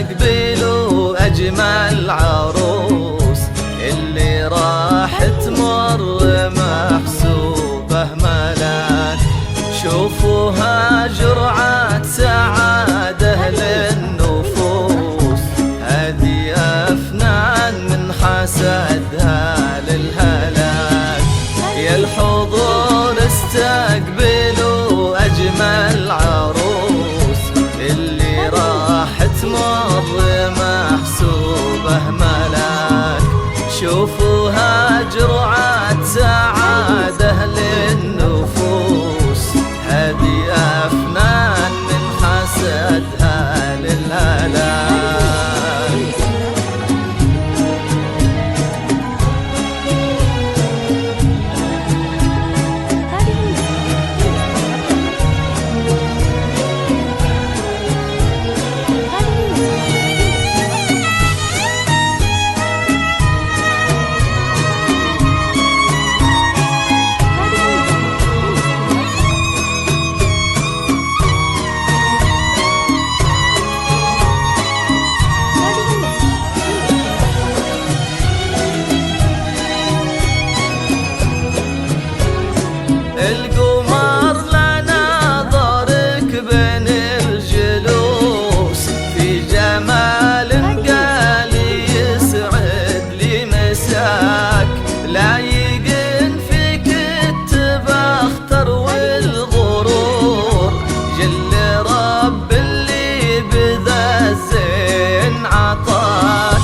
استقبلوا أجمل عروس اللي راح تمر محسوبة ملاك. شوفوها جرعة سعادة للنفوس، هذه أفنان من حسدها للهلاك. يا الحضور استقبلوا أجمل عروس اللي راح تمر محسوبة ملاك. شوفوها جرعة سعادة للنفوس، هذه أفنان من حسدها للهلاك. القمر لنا ضارك بين الجلوس، في جمال قال يسعد لي مساك. لايق فيك التبختر والغرور، جل رب اللي بذا الزين عطاك.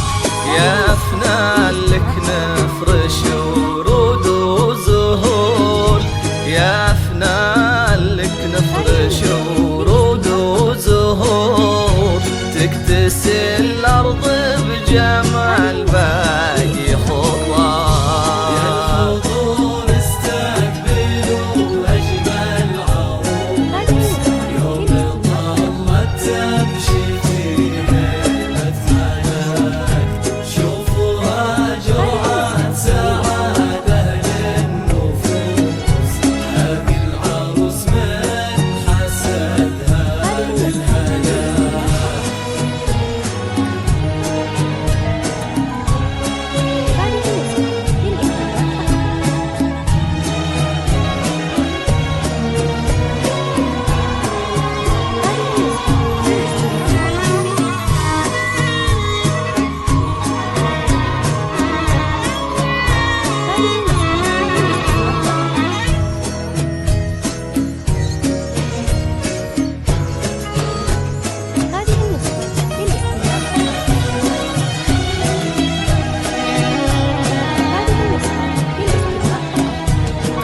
يا أفنان لك نفرش ورود وزهور، يا أفنان لك نفرش ورود وزهور. تكتسي الأرض بجمال باقي خضار. يا الحضور استقبلوا أجمل عروس، يوم ظلت تمشي في هيبة ملاك. شوفوها جرعة سعادة للنفوس، هذه العروس من حسدها للهلاك.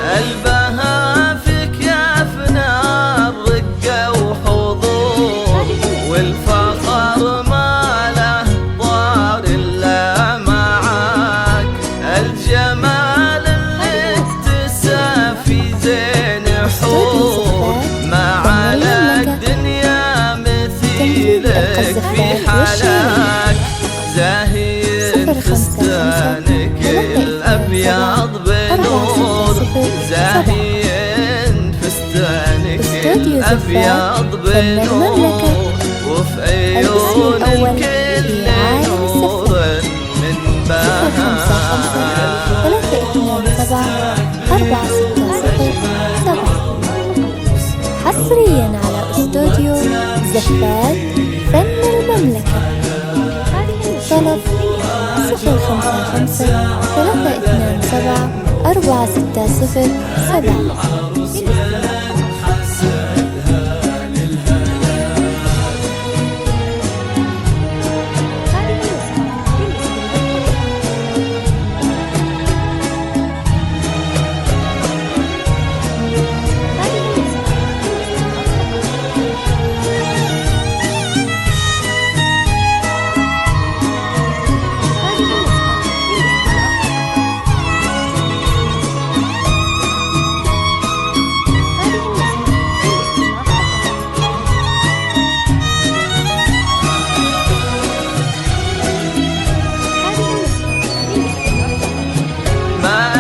قلبها فيك يا أفنان رقة وحضور، والفخر ما له ضار إلا معاك. الجمال اللي اكتسى في زين حور، ما على الدنيا مثيلك في حلاك. زاهين فستانك الأبيض بنور، زاهين فستانك الأبيض بنور. وفي عيون الكل نور من بهاء. حصريا على استوديو زفات فن المملكة. طلب 055 327 4607.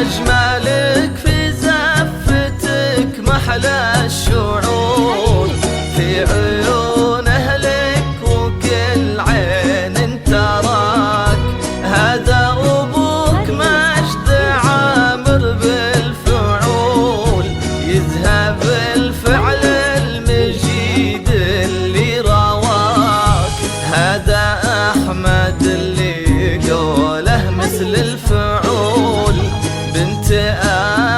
أجملك في زفتك محلى الشعور، في عيون أهلك وكل عين أحمد اللي قوله مثل الفعول، بنت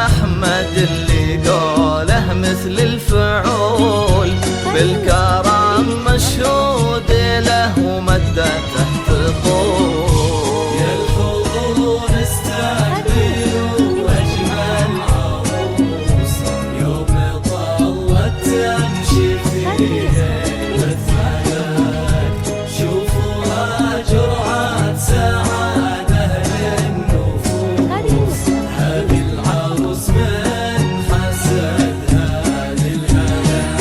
أحمد اللي قوله مثل الفعول، بالكرم مشهود له ومدته تقول. يا الحضور استقبلوا أجمل عروس، يوم طلت تمشي فيه الفلك، شوفوها جرعة سعادة للنفوس، هذه العروس من حسدها للهلاك.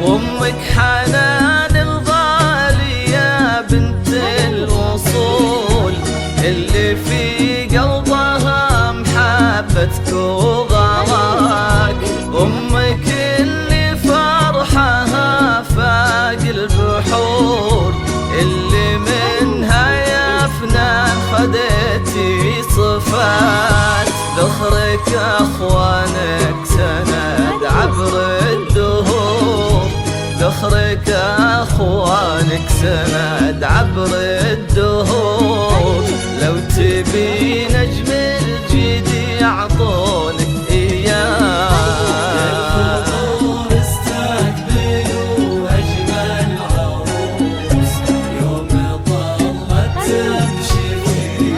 أمك حنان الغالية بنت الأصول، اللي في قلبها محبتك وغلاك، أمك اللي فرحها فاق البحور، اللي منها يا فنان خديتي صفات، ذخرك أخوانك سند عبر الدهور، ذخرك أخوانك سند عبر الدهور، لو تبي نجم الجدي يعطونك إياه. الحضور استقبلوا أجمل عروس، يوم طلت تمشي فيه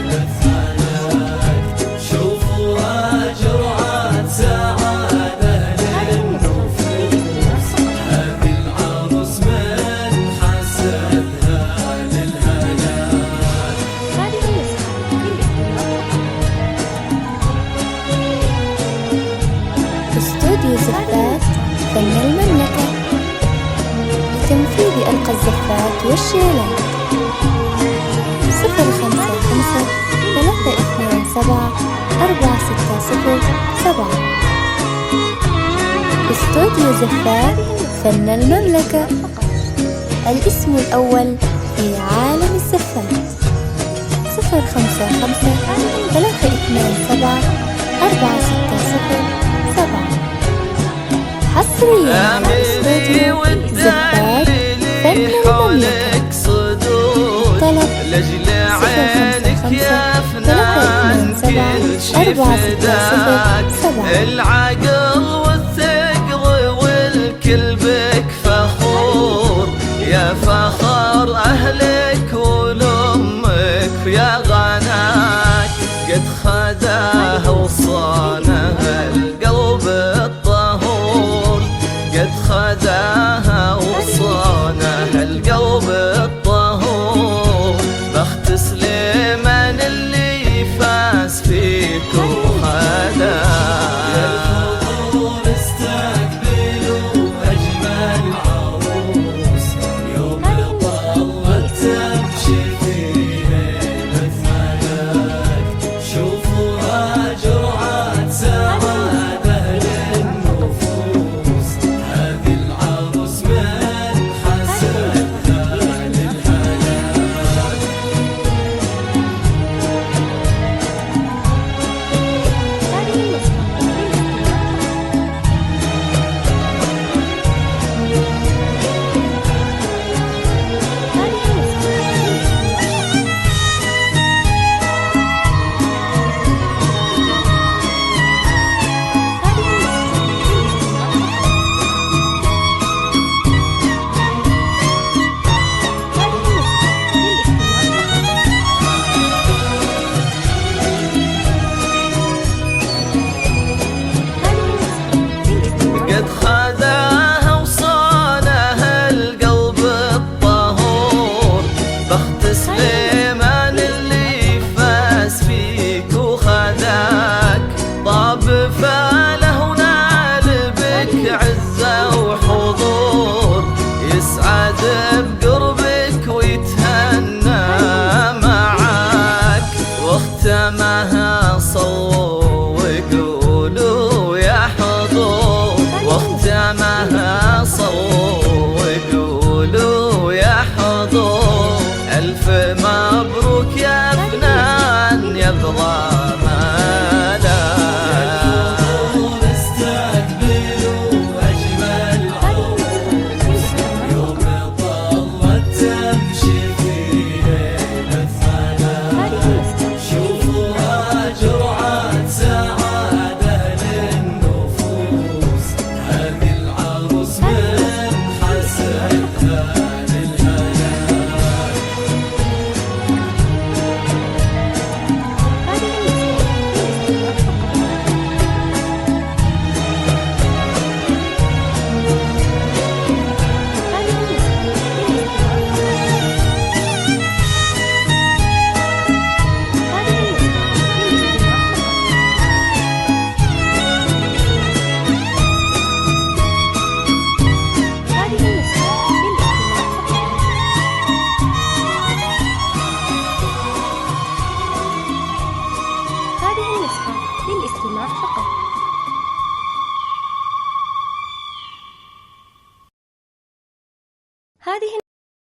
الفلك، شوفوها جرعة سعادة للنفوس، هذه العروس من حسدها للهلاك. استوديو زفات فن المملكة لتنفيذ ألقى الزفات والشيلات. 0553274607. استوديو زفات فن المملكة، الاسم الأول في عالم الزفات. 0553274607. حصريا على استوديو زفات فن المملكة. طلب لجل عينك يا فنان كل شي فداك، العقل والثقل والكل بك فخور، يا فخر أهلك ولأمك يا غناك، قد خداها وصانها القلب الطهور، قد خداها وصانها القلب الطهور، بخت سليمان اللي فاز فيك وخداك. يا الحضور استقبلوا أجمل عروس، يوم هذه